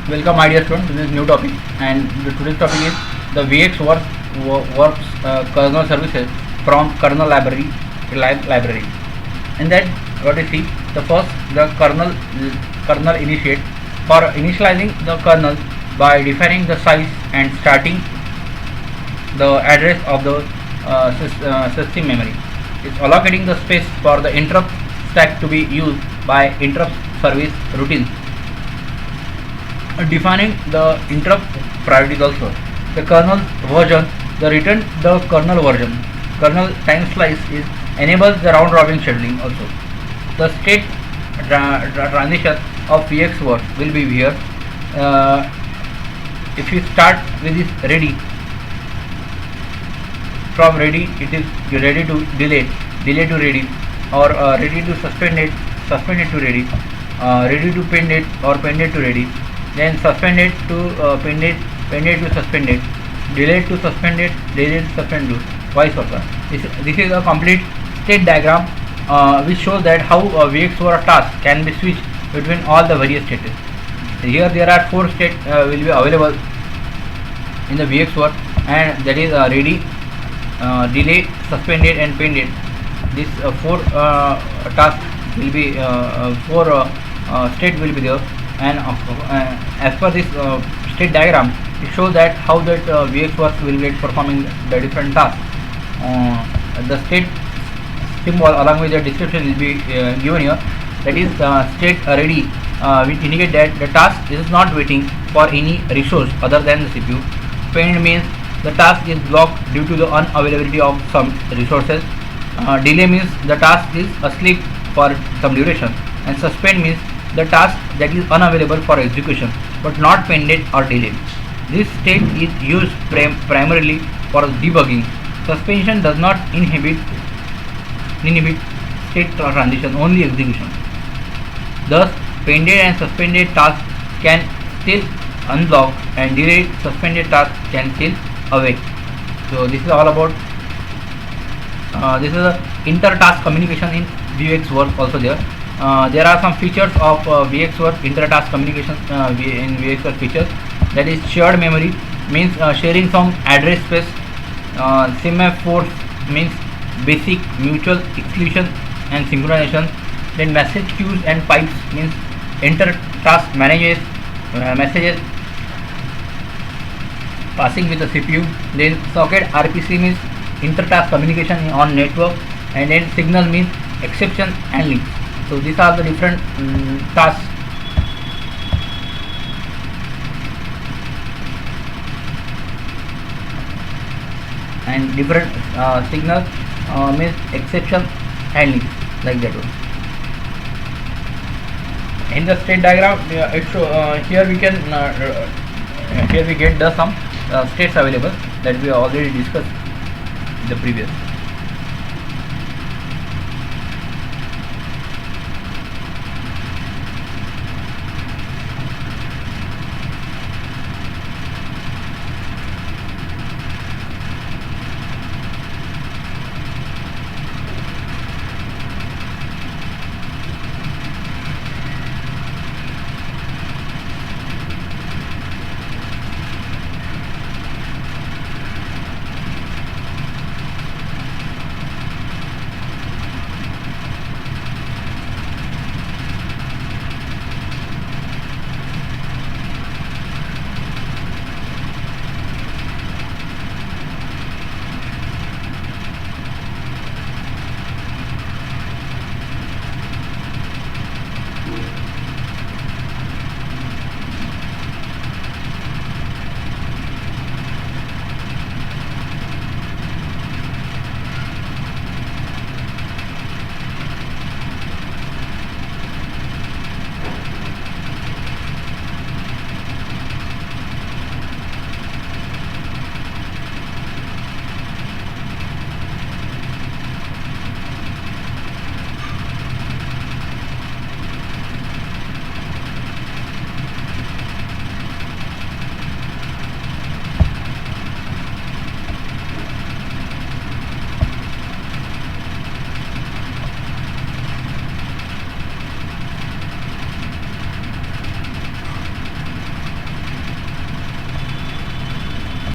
Welcome, my dear students, to this new topic. And today's topic is the VX works kernel services from kernel library. In that, what we see, the first, the kernel initiate for initializing the kernel by defining the size and starting the address of the system memory. It's allocating the space for the interrupt stack to be used by interrupt service routines. Defining the interrupt priorities also. The kernel version, the return the kernel version. Kernel time slice is enables the round robin scheduling also. The state transition of VX word will be here. If you start with this ready, from ready it is ready to delay to ready, or ready to suspended to ready, ready to pended or pended to ready, then suspended to pended to suspended, delayed to suspended, delayed to suspended, vice versa. This is a complete state diagram which shows that how a VxWorks task can be switched between all the various states. Here there are 4 states will be available in the VxWorks, and that is ready, delay, suspended and pended. This 4 tasks will be 4 state will be there, and as per this state diagram, it shows that how that VxWorks will get performing the different tasks. The state symbol along with the description will be given here. That is state ready, which indicate that the task is not waiting for any resource other than the CPU. Pended means the task is blocked due to the unavailability of some resources. Delay means the task is asleep for some duration, and suspend means the task that is unavailable for execution but not pended or delayed. This state is used primarily for debugging. Suspension does not inhibit state transition, only execution. Thus, pended and suspended tasks can still unblock, and delayed suspended tasks can still awake. So this is all about this is a inter-task communication in VxWorks also there. There are some features of VxWorks inter-task communication in VxWorks features. That is shared memory, means sharing some address space. Semaphores means basic mutual exclusion and synchronization. Then message queues and pipes means inter-task manages messages passing with the CPU. Then socket RPC means inter-task communication on network, and then signal means exception and links. So these are the different tasks. And different signal means exception and links, like that one. In the state diagram, here we can here we get the some states available that we already discussed in the previous.